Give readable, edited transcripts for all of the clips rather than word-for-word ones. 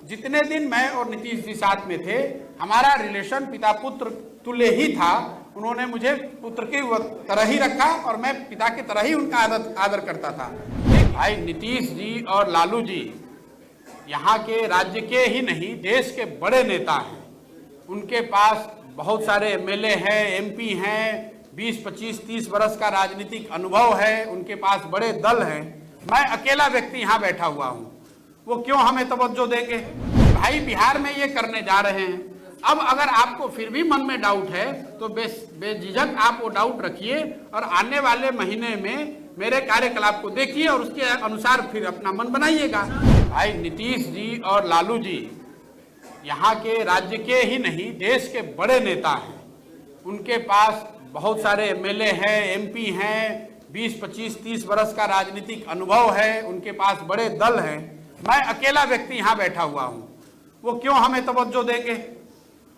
जितने दिन मैं और नीतीश जी साथ में थे, हमारा रिलेशन पिता पुत्र तुल्य ही था। उन्होंने मुझे पुत्र की तरह ही रखा और मैं पिता की तरह ही उनका आदर करता था। भाई नीतीश जी और लालू जी यहाँ के राज्य के ही नहीं, देश के बड़े नेता हैं। उनके पास बहुत सारे एमएलए हैं, एमपी हैं, 20, 25, 30 वर्ष का राजनीतिक अनुभव है। उनके पास बड़े दल हैं। मैं अकेला व्यक्ति यहाँ बैठा हुआ हूँ, वो क्यों हमें तवज्जो देंगे? भाई बिहार में ये करने जा रहे हैं। अब अगर आपको फिर भी मन में डाउट है तो बेझिझक आप वो डाउट रखिए और आने वाले महीने में मेरे कार्यकलाप को देखिए और उसके अनुसार फिर अपना मन बनाइएगा। भाई नीतीश जी और लालू जी यहाँ के राज्य के ही नहीं, देश के बड़े नेता हैं। उनके पास बहुत सारे एमएलए हैं, एमपी हैं, 20, 25, 30 वर्ष का राजनीतिक अनुभव है। उनके पास बड़े दल हैं। मैं अकेला व्यक्ति यहाँ बैठा हुआ हूँ, वो क्यों हमें तवज्जो देंगे?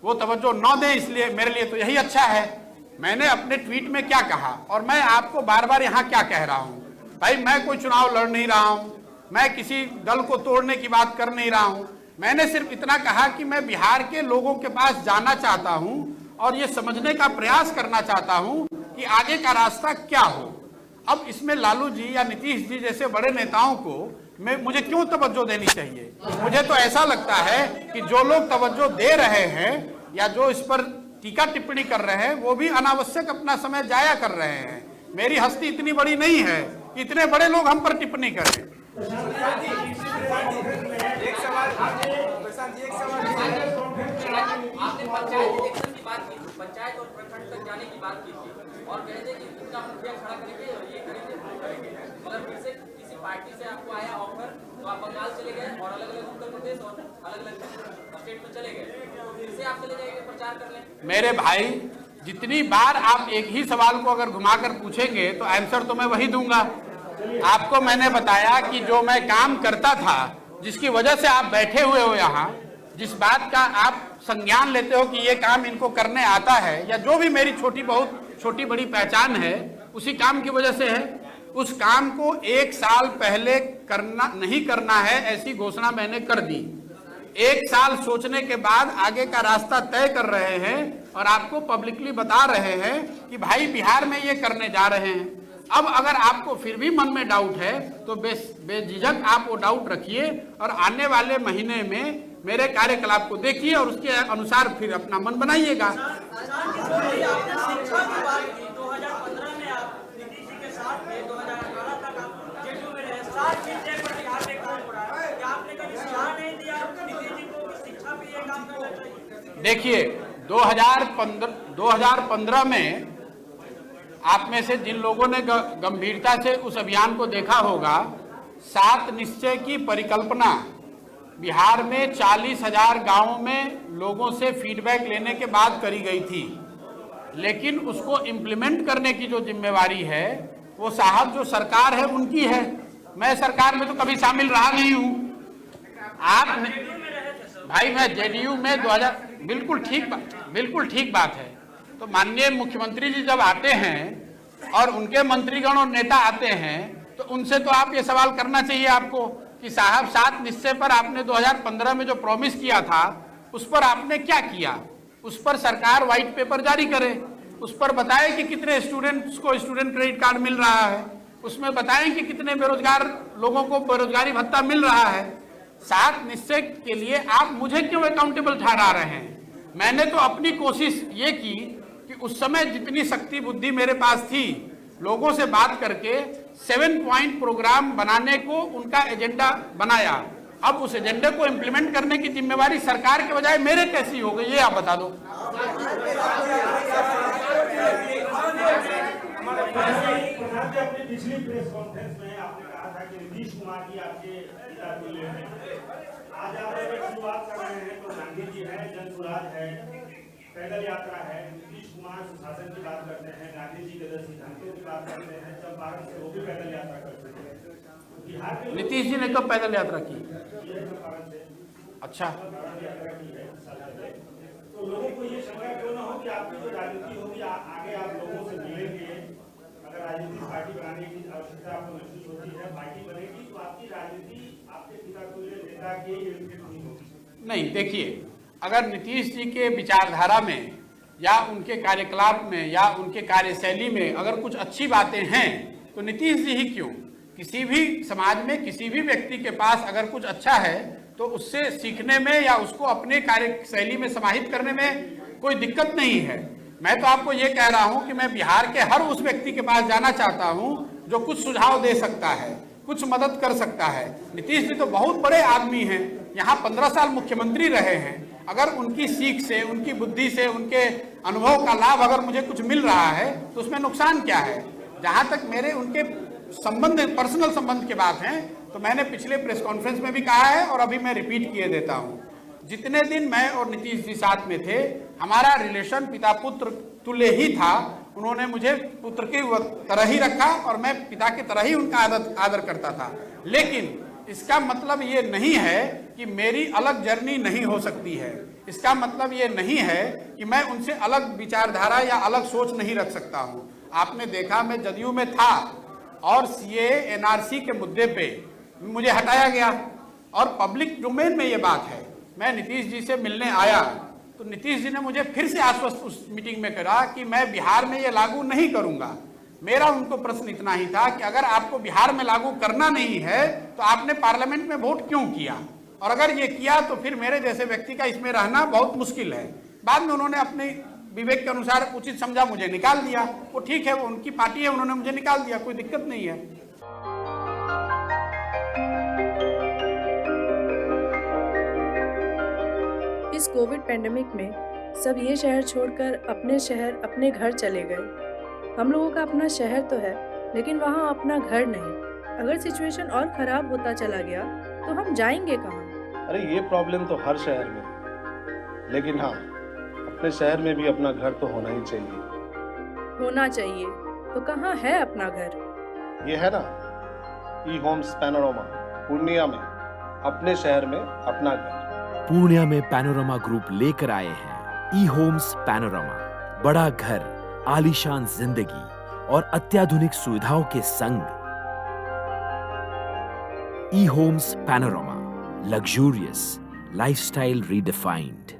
वो तवज्जो न दें, इसलिए मेरे लिए तो यही अच्छा है। मैंने अपने ट्वीट में क्या कहा और मैं आपको बार बार यहाँ क्या कह रहा हूँ? भाई मैं कोई चुनाव लड़ नहीं रहा हूँ, मैं किसी दल को तोड़ने की बात कर नहीं रहा हूँ। मैंने सिर्फ इतना कहा कि मैं बिहार के लोगों के पास जाना चाहता हूँ और ये समझने का प्रयास करना चाहता हूँ कि आगे का रास्ता क्या हो। अब इसमें लालू जी या नीतीश जी जैसे बड़े नेताओं को मुझे क्यों तवज्जो देनी चाहिए? मुझे तो ऐसा लगता है कि जो लोग तवज्जो दे रहे हैं या जो इस पर टीका टिप्पणी कर रहे हैं, वो भी अनावश्यक अपना समय जाया कर रहे हैं। मेरी हस्ती इतनी बड़ी नहीं है कि इतने बड़े लोग हम पर टिप्पणी करें। पंचायत और प्रखंड तक जाने की बात की थी और कह दे कि इतना मुखिया खड़ा करेंगे और ये करेंगे वो करेंगे, मगर फिर से किसी पार्टी से आपको आया ऑफर तो आप बंगाल चले गए और अलग अलग उत्तर प्रदेश और अलग अलग स्टेट में चले गए, तो फिर से आप चले जाएंगे प्रचार कर लें। मेरे भाई, जितनी बार आप एक ही सवाल को अगर घुमाकर पूछेंगे तो आंसर तो मैं वही दूंगा। आपको मैंने बताया कि जो मैं काम करता था, जिसकी वजह से आप बैठे हुए हो यहाँ, जिस बात का आप संज्ञान लेते हो कि ये काम इनको करने आता है, या जो भी मेरी छोटी बड़ी पहचान है, उसी काम की वजह से है। उस काम को 1 साल पहले नहीं करना है, ऐसी घोषणा मैंने कर दी। 1 साल सोचने के बाद आगे का रास्ता तय कर रहे हैं और आपको पब्लिकली बता रहे हैं कि भाई बिहार में ये करने जा रहे हैं। अब अगर आपको फिर भी मन में डाउट है तो बेझिझक आप वो डाउट रखिए और आने वाले महीने में मेरे कार्यकलाप को देखिए और उसके अनुसार फिर अपना मन बनाइएगा। देखिए 2015 में आप में से जिन लोगों ने गंभीरता से उस अभियान को देखा होगा, 7 निश्चय की परिकल्पना बिहार में 40,000 गांवों में लोगों से फीडबैक लेने के बाद करी गई थी। लेकिन उसको इम्प्लीमेंट करने की जो जिम्मेवारी है वो साहब जो सरकार है उनकी है। मैं सरकार में तो कभी शामिल रहा नहीं हूँ। आपने भाई, मैं जेडीयू में 2000 बिल्कुल ठीक बात है। तो माननीय मुख्यमंत्री जी जब आते हैं और उनके मंत्रीगण और नेता आते हैं तो उनसे तो आप ये सवाल करना चाहिए आपको कि साहब 7 निश्चय पर आपने 2015 में जो प्रॉमिस किया था उस पर आपने क्या किया? उस पर सरकार व्हाइट पेपर जारी करे, उस पर बताए कि कितने स्टूडेंट्स को स्टूडेंट क्रेडिट कार्ड मिल रहा है, उसमें बताएं कि कितने बेरोजगार लोगों को बेरोजगारी भत्ता मिल रहा है। 7 निश्चय के लिए आप मुझे क्यों अकाउंटेबल ठहरा रहे हैं? मैंने तो अपनी कोशिश ये की कि उस समय जितनी शक्ति बुद्धि मेरे पास थी, लोगों से बात करके 7 पॉइंट प्रोग्राम बनाने को उनका एजेंडा बनाया। अब उस एजेंडे को इम्प्लीमेंट करने की जिम्मेवारी सरकार के बजाय मेरे कैसी हो गई, ये आप बता दो। अपनी पिछली प्रेस कॉन्फ्रेंस में आपने कहा था कि नीतीश कुमार जी आपके पिता तुल्य हैं। आज आप शुरुआत कर रहे हैं तो गांधी जी है, जन सुराज है, पैदल यात्रा है। नीतीश कुमार सुशासन की बात करते हैं, गांधी जी के 10 सिद्धांतों की बात करते हैं, चंपारण से वो भी पैदल यात्रा करते हैं। बिहार के नीतीश जी ने कब पैदल यात्रा की? अच्छा, यात्रा की है। तो लोगों को ये शंका क्यों ना हो कि आपकी जो राजनीति होगी आगे आप लोगों से मिलेंगे? अगर राजनीतिक पार्टी बनाने की आवश्यकता आपको महसूस होती है, पार्टी बनेगी तो आपकी राजनीति आपके पिता तुल्य नेता के नहीं होगी। नहीं, देखिए, अगर नीतीश जी के विचारधारा में या उनके कार्यकलाप में या उनके कार्यशैली में अगर कुछ अच्छी बातें हैं तो नीतीश जी ही क्यों, किसी भी समाज में किसी भी व्यक्ति के पास अगर कुछ अच्छा है तो उससे सीखने में या उसको अपने कार्यशैली में समाहित करने में कोई दिक्कत नहीं है। मैं तो आपको ये कह रहा हूं कि मैं बिहार के हर उस व्यक्ति के पास जाना चाहता हूं जो कुछ सुझाव दे सकता है, कुछ मदद कर सकता है। नीतीश जी तो बहुत बड़े आदमी हैं, यहाँ 15 साल मुख्यमंत्री रहे हैं। अगर उनकी सीख से, उनकी बुद्धि से, उनके अनुभव का लाभ अगर मुझे कुछ मिल रहा है तो उसमें नुकसान क्या है। जहाँ तक मेरे उनके संबंध, पर्सनल संबंध की बात है, तो मैंने पिछले प्रेस कॉन्फ्रेंस में भी कहा है और अभी मैं रिपीट किए देता हूँ। जितने दिन मैं और नीतीश जी साथ में थे, हमारा रिलेशन पिता पुत्र तुल्य ही था। उन्होंने मुझे पुत्र की तरह ही रखा और मैं पिता की तरह ही उनका आदर करता था। लेकिन इसका मतलब ये नहीं है कि मेरी अलग जर्नी नहीं हो सकती है। इसका मतलब ये नहीं है कि मैं उनसे अलग विचारधारा या अलग सोच नहीं रख सकता हूँ। आपने देखा, मैं जदयू में था और सीएए एनआरसी के मुद्दे पे मुझे हटाया गया और पब्लिक डोमेन में ये बात है। मैं नीतीश जी से मिलने आया तो नीतीश जी ने मुझे फिर से आश्वस्त उस मीटिंग में करा कि मैं बिहार में ये लागू नहीं करूंगा। मेरा उनको प्रश्न इतना ही था कि अगर आपको बिहार में लागू करना नहीं है तो आपने पार्लियामेंट में वोट क्यों किया, और अगर ये किया तो फिर मेरे जैसे व्यक्ति का इसमें रहना बहुत मुश्किल है। बाद में उन्होंने अपने विवेक के अनुसार उचित समझा, मुझे निकाल दिया। वो ठीक है, वो उनकी पार्टी है, उन्होंने मुझे निकाल दिया, कोई दिक्कत नहीं है। इस कोविड पेंडेमिक में सब ये शहर छोड़कर अपने शहर, अपने घर चले गए। हम लोगों का अपना शहर तो है, लेकिन वहाँ अपना घर नहीं। अगर सिचुएशन और खराब होता चला गया तो हम जाएंगे कहाँ? अरे ये प्रॉब्लम तो हर शहर में है, लेकिन हाँ, अपने शहर में भी अपना घर तो होना ही चाहिए। होना चाहिए तो कहाँ है अपना घर? ये है ना, ई होम्स पैनोरमा, पूर्णिया में, अपने शहर में अपना घर। पूर्णिया में पैनोरमा ग्रुप लेकर आए हैं ई होम्स पैनोरमा। बड़ा घर, आलीशान जिंदगी और अत्याधुनिक सुविधाओं के संग। E homes panorama, luxurious lifestyle redefined.